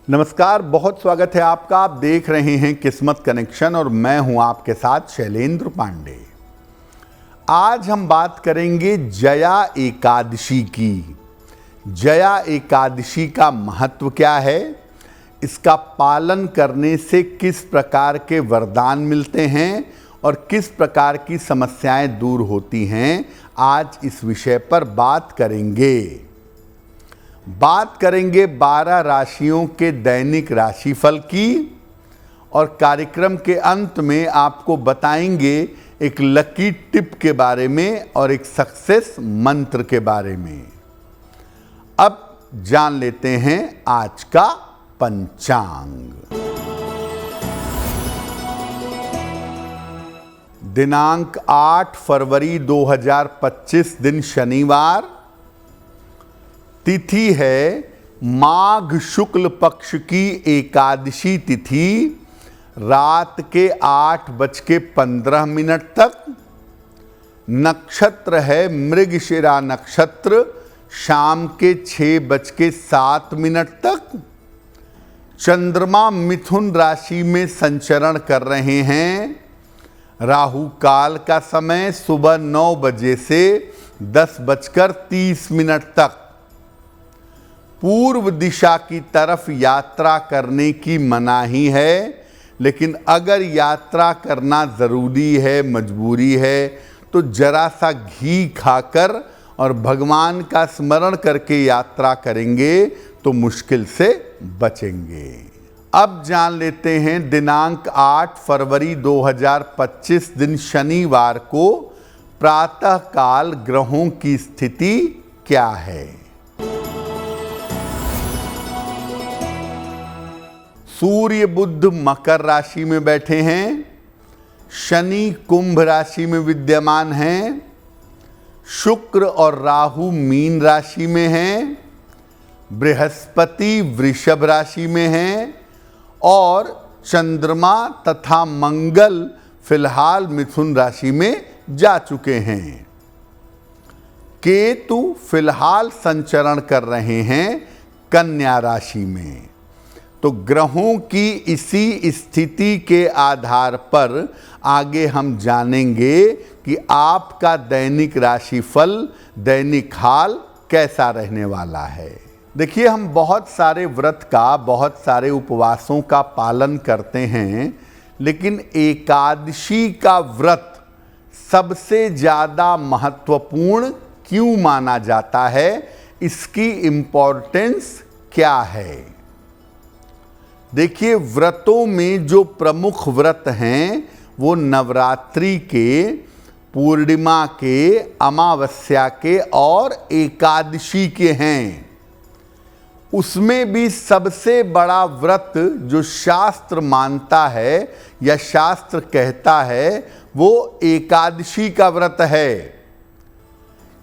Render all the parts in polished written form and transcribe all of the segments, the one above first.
नमस्कार, बहुत स्वागत है आपका। आप देख रहे हैं किस्मत कनेक्शन और मैं हूं आपके साथ शैलेंद्र पांडे। आज हम बात करेंगे जया एकादशी की। जया एकादशी का महत्व क्या है, इसका पालन करने से किस प्रकार के वरदान मिलते हैं और किस प्रकार की समस्याएं दूर होती हैं, आज इस विषय पर बात करेंगे। 12 राशियों के दैनिक राशिफल की और कार्यक्रम के अंत में आपको बताएंगे एक लकी टिप के बारे में और एक सक्सेस मंत्र के बारे में। अब जान लेते हैं आज का पंचांग। दिनांक 8 फरवरी 2025 दिन शनिवार। तिथि है माघ शुक्ल पक्ष की एकादशी तिथि, रात के 8:15 तक। नक्षत्र है मृगशिरा नक्षत्र, शाम के 6:07 तक। चंद्रमा मिथुन राशि में संचरण कर रहे हैं। राहु काल का समय सुबह 9 बजे से 10:30 तक। पूर्व दिशा की तरफ यात्रा करने की मनाही है, लेकिन अगर यात्रा करना ज़रूरी है, मजबूरी है, तो जरा सा घी खाकर और भगवान का स्मरण करके यात्रा करेंगे तो मुश्किल से बचेंगे। अब जान लेते हैं दिनांक 8 फरवरी 2025 दिन शनिवार को प्रातःकाल ग्रहों की स्थिति क्या है। सूर्य बुध मकर राशि में बैठे हैं, शनि कुंभ राशि में विद्यमान हैं, शुक्र और राहु मीन राशि में हैं, बृहस्पति वृषभ राशि में हैं और चंद्रमा तथा मंगल फिलहाल मिथुन राशि में जा चुके हैं। केतु फिलहाल संचरण कर रहे हैं कन्या राशि में। तो ग्रहों की इसी स्थिति के आधार पर आगे हम जानेंगे कि आपका दैनिक राशिफल, दैनिक हाल कैसा रहने वाला है। देखिए, हम बहुत सारे व्रत का, बहुत सारे उपवासों का पालन करते हैं, लेकिन एकादशी का व्रत सबसे ज़्यादा महत्वपूर्ण क्यों माना जाता है, इसकी इम्पोर्टेंस क्या है। देखिए, व्रतों में जो प्रमुख व्रत हैं वो नवरात्रि के, पूर्णिमा के, अमावस्या के और एकादशी के हैं। उसमें भी सबसे बड़ा व्रत जो शास्त्र मानता है या शास्त्र कहता है वो एकादशी का व्रत है।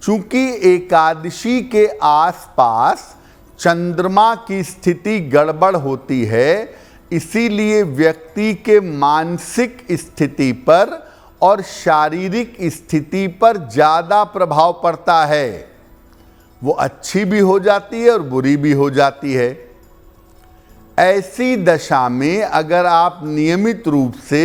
चूंकि एकादशी के आसपास चंद्रमा की स्थिति गड़बड़ होती है, इसीलिए व्यक्ति के मानसिक स्थिति पर और शारीरिक स्थिति पर ज़्यादा प्रभाव पड़ता है। वो अच्छी भी हो जाती है और बुरी भी हो जाती है। ऐसी दशा में अगर आप नियमित रूप से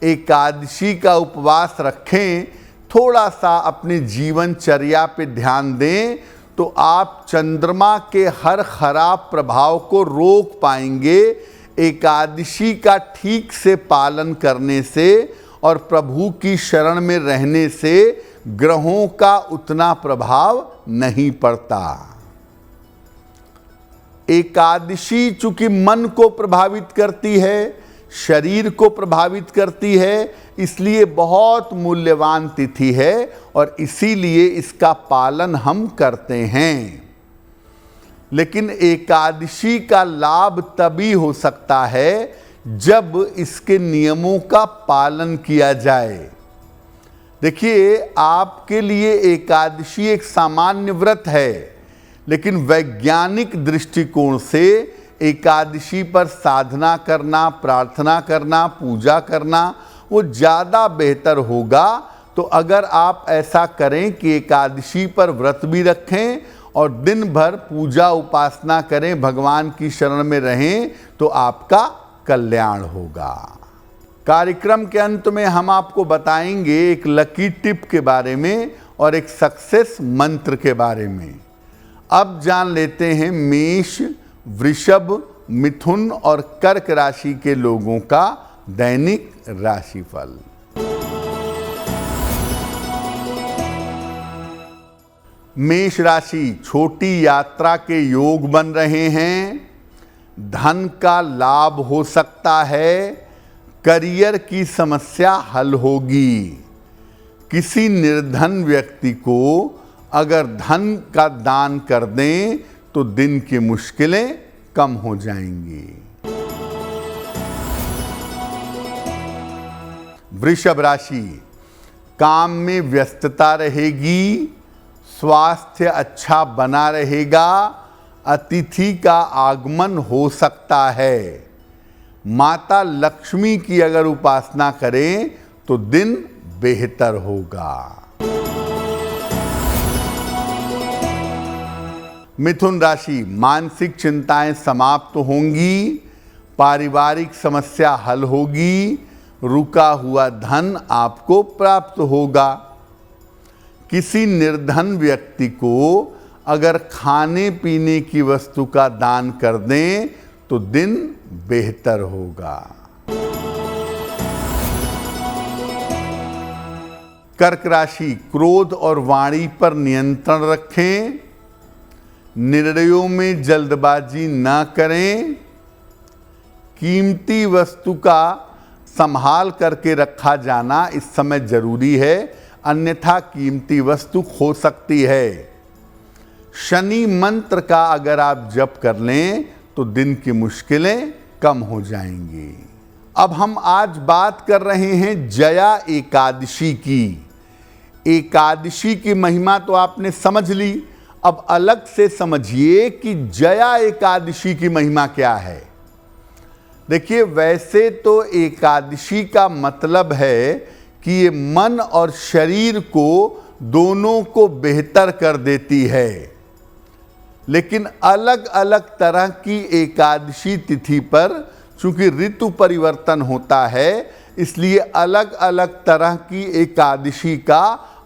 एकादशी का उपवास रखें, थोड़ा सा अपनी जीवनचर्या पे ध्यान दें, तो आप चंद्रमा के हर खराब प्रभाव को रोक पाएंगे। एकादशी का ठीक से पालन करने से और प्रभु की शरण में रहने से ग्रहों का उतना प्रभाव नहीं पड़ता। एकादशी चूंकि मन को प्रभावित करती है, शरीर को प्रभावित करती है, इसलिए बहुत मूल्यवान तिथि है और इसीलिए इसका पालन हम करते हैं। लेकिन एकादशी का लाभ तभी हो सकता है जब इसके नियमों का पालन किया जाए। देखिए, आपके लिए एकादशी एक सामान्य व्रत है, लेकिन वैज्ञानिक दृष्टिकोण से एकादशी पर साधना करना, प्रार्थना करना, पूजा करना वो ज़्यादा बेहतर होगा। तो अगर आप ऐसा करें कि एकादशी पर व्रत भी रखें और दिन भर पूजा उपासना करें, भगवान की शरण में रहें, तो आपका कल्याण होगा। कार्यक्रम के अंत में हम आपको बताएंगे एक लकी टिप के बारे में और एक सक्सेस मंत्र के बारे में। अब जान लेते हैं मेष, वृषभ, मिथुन और कर्क राशि के लोगों का दैनिक राशिफल। मेष राशि, छोटी यात्रा के योग बन रहे हैं, धन का लाभ हो सकता है, करियर की समस्या हल होगी। किसी निर्धन व्यक्ति को अगर धन का दान कर दें तो दिन की मुश्किलें कम हो जाएंगी। वृषभ राशि, काम में व्यस्तता रहेगी, स्वास्थ्य अच्छा बना रहेगा, अतिथि का आगमन हो सकता है। माता लक्ष्मी की अगर उपासना करें तो दिन बेहतर होगा। मिथुन राशि, मानसिक चिंताएं समाप्त होंगी, पारिवारिक समस्या हल होगी, रुका हुआ धन आपको प्राप्त होगा। किसी निर्धन व्यक्ति को अगर खाने पीने की वस्तु का दान कर दें तो दिन बेहतर होगा। कर्क राशि, क्रोध और वाणी पर नियंत्रण रखें, निर्णयों में जल्दबाजी न करें, कीमती वस्तु का संभाल करके रखा जाना इस समय जरूरी है, अन्यथा कीमती वस्तु खो सकती है। शनि मंत्र का अगर आप जप कर लें तो दिन की मुश्किलें कम हो जाएंगी। अब हम आज बात कर रहे हैं जया एकादशी की। एकादशी की महिमा तो आपने समझ ली, अब अलग से समझिए कि जया एकादशी की महिमा क्या है। देखिए, वैसे तो एकादशी का मतलब है कि ये मन और शरीर को दोनों को बेहतर कर देती है, लेकिन अलग अलग तरह की एकादशी तिथि पर चूंकि ऋतु परिवर्तन होता है, इसलिए अलग अलग तरह की एकादशी का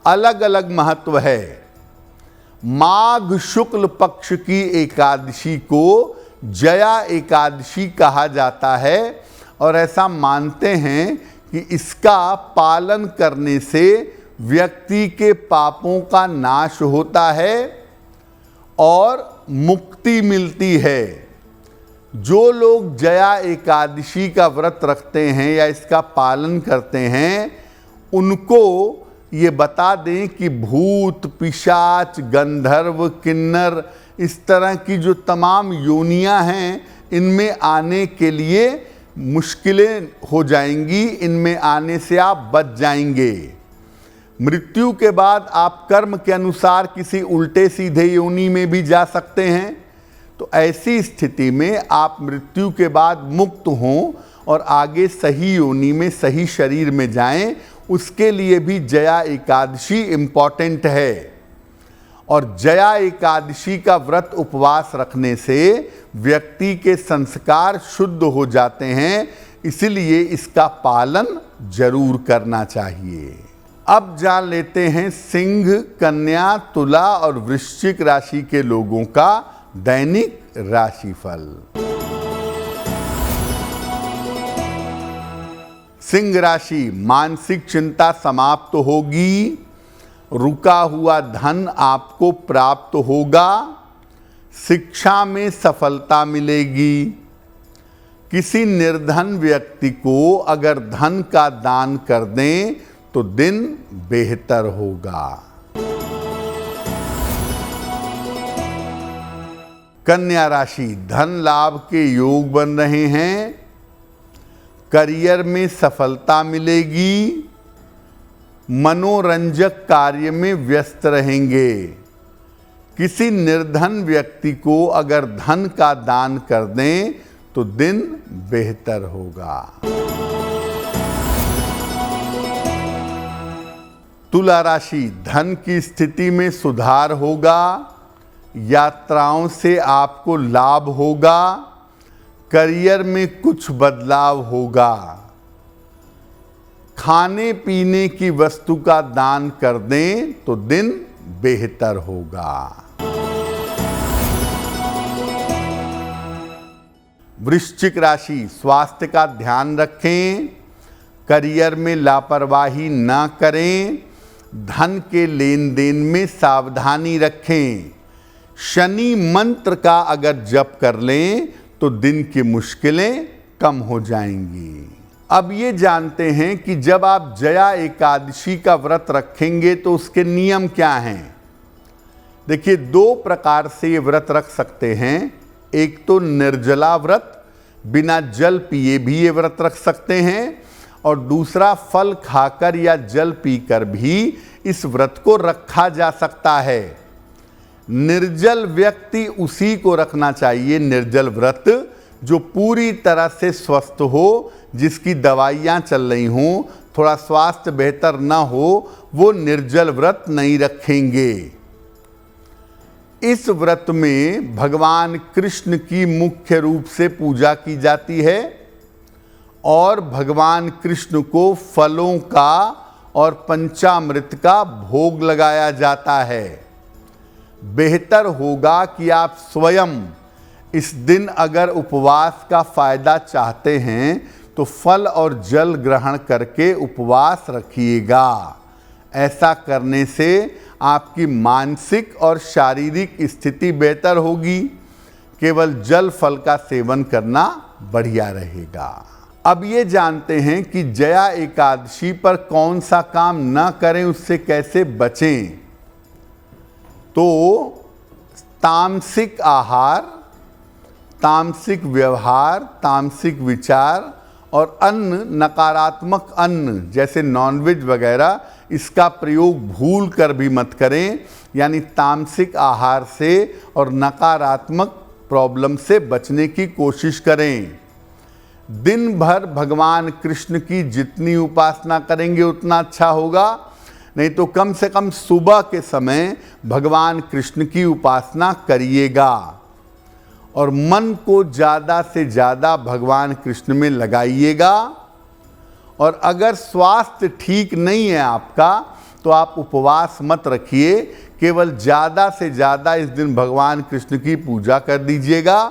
अलग अलग महत्व है। माघ शुक्ल पक्ष की एकादशी को जया एकादशी कहा जाता है और ऐसा मानते हैं कि इसका पालन करने से व्यक्ति के पापों का नाश होता है और मुक्ति मिलती है। जो लोग जया एकादशी का व्रत रखते हैं या इसका पालन करते हैं, उनको ये बता दें कि भूत, पिशाच, गंधर्व, किन्नर, इस तरह की जो तमाम योनियां हैं, इनमें आने के लिए मुश्किलें हो जाएंगी, इनमें आने से आप बच जाएंगे। मृत्यु के बाद आप कर्म के अनुसार किसी उल्टे सीधे योनि में भी जा सकते हैं। तो ऐसी स्थिति में आप मृत्यु के बाद मुक्त हों और आगे सही योनि में, सही शरीर में जाएं, उसके लिए भी जया एकादशी इम्पॉर्टेंट है। और जया एकादशी का व्रत उपवास रखने से व्यक्ति के संस्कार शुद्ध हो जाते हैं, इसलिए इसका पालन जरूर करना चाहिए। अब जान लेते हैं सिंह, कन्या, तुला और वृश्चिक राशि के लोगों का दैनिक राशिफल। सिंह राशि, मानसिक चिंता समाप्त होगी, रुका हुआ धन आपको प्राप्त होगा, शिक्षा में सफलता मिलेगी। किसी निर्धन व्यक्ति को अगर धन का दान कर दें तो दिन बेहतर होगा। कन्या राशि, धन लाभ के योग बन रहे हैं, करियर में सफलता मिलेगी, मनोरंजक कार्य में व्यस्त रहेंगे। किसी निर्धन व्यक्ति को अगर धन का दान कर दें तो दिन बेहतर होगा। तुला राशि, धन की स्थिति में सुधार होगा, यात्राओं से आपको लाभ होगा, करियर में कुछ बदलाव होगा। खाने पीने की वस्तु का दान कर दें तो दिन बेहतर होगा। वृश्चिक राशि, स्वास्थ्य का ध्यान रखें, करियर में लापरवाही ना करें, धन के लेन देन में सावधानी रखें। शनि मंत्र का अगर जप कर लें तो दिन की मुश्किलें कम हो जाएंगी। अब ये जानते हैं कि जब आप जया एकादशी का व्रत रखेंगे तो उसके नियम क्या हैं। देखिए, दो प्रकार से ये व्रत रख सकते हैं। एक तो निर्जला व्रत, बिना जल पिए भी ये व्रत रख सकते हैं, और दूसरा फल खाकर या जल पीकर भी इस व्रत को रखा जा सकता है। निर्जल व्यक्ति उसी को रखना चाहिए, निर्जल व्रत, जो पूरी तरह से स्वस्थ हो, जिसकी दवाइयाँ चल रही हों, थोड़ा स्वास्थ्य बेहतर ना हो, वो निर्जल व्रत नहीं रखेंगे। इस व्रत में भगवान कृष्ण की मुख्य रूप से पूजा की जाती है और भगवान कृष्ण को फलों का और पंचामृत का भोग लगाया जाता है। बेहतर होगा कि आप स्वयं इस दिन अगर उपवास का फायदा चाहते हैं तो फल और जल ग्रहण करके उपवास रखिएगा। ऐसा करने से आपकी मानसिक और शारीरिक स्थिति बेहतर होगी। केवल जल फल का सेवन करना बढ़िया रहेगा। अब ये जानते हैं कि जया एकादशी पर कौन सा काम न करें, उससे कैसे बचें। तो तामसिक आहार, तामसिक व्यवहार, तामसिक विचार और अन्न, नकारात्मक अन्न जैसे नॉनवेज वगैरह, इसका प्रयोग भूल कर भी मत करें। यानी तामसिक आहार से और नकारात्मक प्रॉब्लम से बचने की कोशिश करें। दिन भर भगवान कृष्ण की जितनी उपासना करेंगे उतना अच्छा होगा। नहीं तो कम से कम सुबह के समय भगवान कृष्ण की उपासना करिएगा और मन को ज़्यादा से ज़्यादा भगवान कृष्ण में लगाइएगा। और अगर स्वास्थ्य ठीक नहीं है आपका तो आप उपवास मत रखिए, केवल ज़्यादा से ज़्यादा इस दिन भगवान कृष्ण की पूजा कर दीजिएगा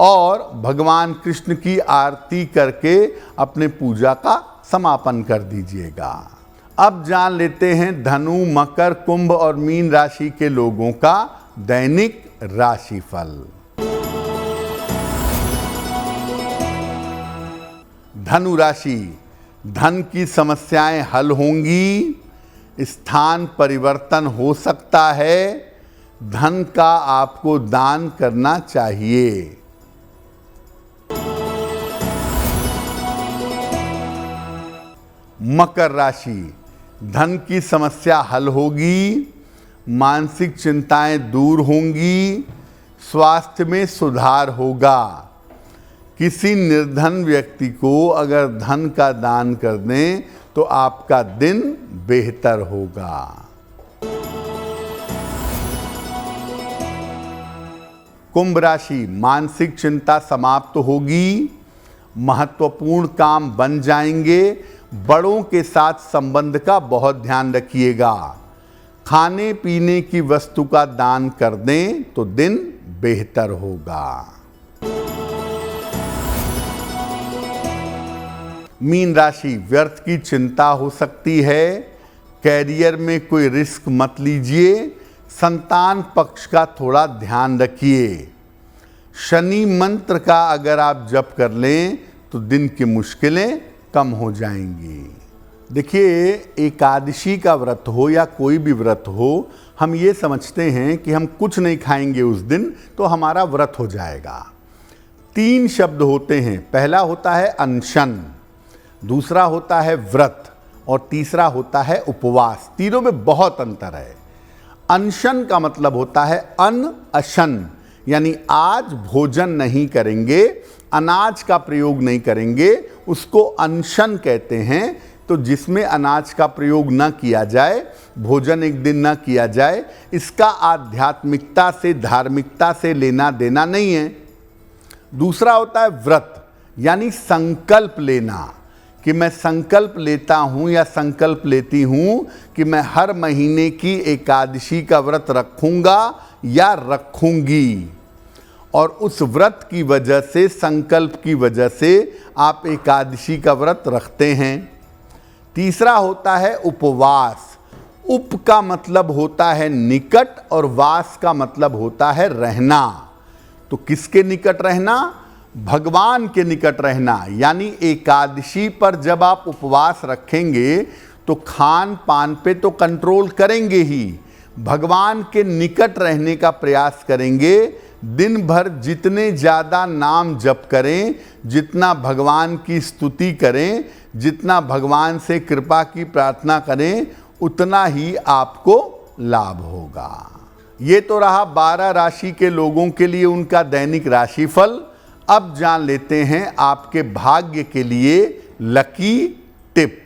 और भगवान कृष्ण की आरती करके अपने पूजा का समापन कर दीजिएगा। अब जान लेते हैं धनु, मकर, कुंभ और मीन राशि के लोगों का दैनिक राशिफल। धनु राशि, धन की समस्याएं हल होंगी, स्थान परिवर्तन हो सकता है, धन का आपको दान करना चाहिए। मकर राशि, धन की समस्या हल होगी, मानसिक चिंताएं दूर होंगी, स्वास्थ्य में सुधार होगा। किसी निर्धन व्यक्ति को अगर धन का दान कर दें तो आपका दिन बेहतर होगा। कुंभ राशि, मानसिक चिंता समाप्त होगी, महत्वपूर्ण काम बन जाएंगे, बड़ों के साथ संबंध का बहुत ध्यान रखिएगा। खाने पीने की वस्तु का दान कर दें तो दिन बेहतर होगा। मीन राशि, व्यर्थ की चिंता हो सकती है, कैरियर में कोई रिस्क मत लीजिए, संतान पक्ष का थोड़ा ध्यान रखिए। शनि मंत्र का अगर आप जप कर लें तो दिन की मुश्किलें कम हो जाएंगी। देखिए, एकादशी का व्रत हो या कोई भी व्रत हो, हम ये समझते हैं कि हम कुछ नहीं खाएंगे उस दिन तो हमारा व्रत हो जाएगा। 3 शब्द होते हैं, पहला होता है अनशन, दूसरा होता है व्रत और तीसरा होता है उपवास। तीनों में बहुत अंतर है। अनशन का मतलब होता है अन्न अशन, यानी आज भोजन नहीं करेंगे, अनाज का प्रयोग नहीं करेंगे, उसको अनशन कहते हैं। तो जिसमें अनाज का प्रयोग न किया जाए, भोजन एक दिन न किया जाए, इसका आध्यात्मिकता से, धार्मिकता से लेना देना नहीं है। दूसरा होता है व्रत, यानी संकल्प लेना, कि मैं संकल्प लेता हूँ या संकल्प लेती हूँ कि मैं हर महीने की एकादशी का व्रत रखूँगा या रखूँगी, और उस व्रत की वजह से, संकल्प की वजह से आप एकादशी का व्रत रखते हैं। तीसरा होता है उपवास। उप का मतलब होता है निकट और वास का मतलब होता है रहना। तो किसके निकट रहना? भगवान के निकट रहना। यानी एकादशी पर जब आप उपवास रखेंगे तो खान पान पे तो कंट्रोल करेंगे ही, भगवान के निकट रहने का प्रयास करेंगे। दिन भर जितने ज़्यादा नाम जप करें, जितना भगवान की स्तुति करें, जितना भगवान से कृपा की प्रार्थना करें, उतना ही आपको लाभ होगा। ये तो रहा 12 राशि के लोगों के लिए उनका दैनिक राशिफल। अब जान लेते हैं आपके भाग्य के लिए लकी टिप।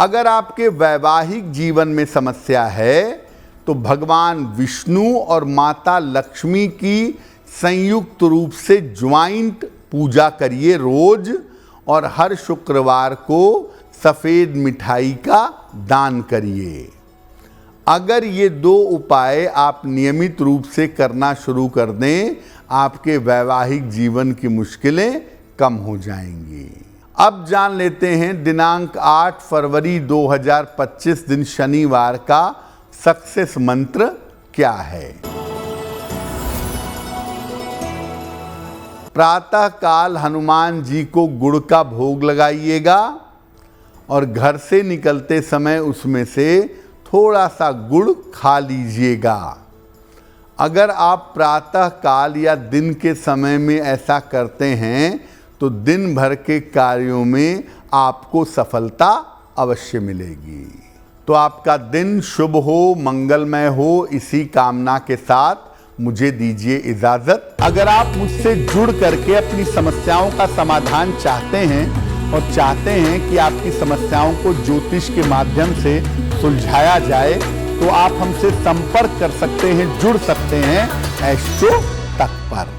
अगर आपके वैवाहिक जीवन में समस्या है तो भगवान विष्णु और माता लक्ष्मी की संयुक्त रूप से ज्वाइंट पूजा करिए रोज, और हर शुक्रवार को सफ़ेद मिठाई का दान करिए। अगर ये 2 उपाय आप नियमित रूप से करना शुरू कर दें, आपके वैवाहिक जीवन की मुश्किलें कम हो जाएंगी। अब जान लेते हैं दिनांक 8 फरवरी 2025 दिन शनिवार का सक्सेस मंत्र क्या है। प्रातः काल हनुमान जी को गुड़ का भोग लगाइएगा और घर से निकलते समय उसमें से थोड़ा सा गुड़ खा लीजिएगा। अगर आप प्रातः काल या दिन के समय में ऐसा करते हैं तो दिन भर के कार्यों में आपको सफलता अवश्य मिलेगी। तो आपका दिन शुभ हो, मंगलमय हो, इसी कामना के साथ मुझे दीजिए इजाज़त। अगर आप मुझसे जुड़ करके अपनी समस्याओं का समाधान चाहते हैं और चाहते हैं कि आपकी समस्याओं को ज्योतिष के माध्यम से सुलझाया जाए, तो आप हमसे संपर्क कर सकते हैं, जुड़ सकते हैं एस्ट्रो तक पर।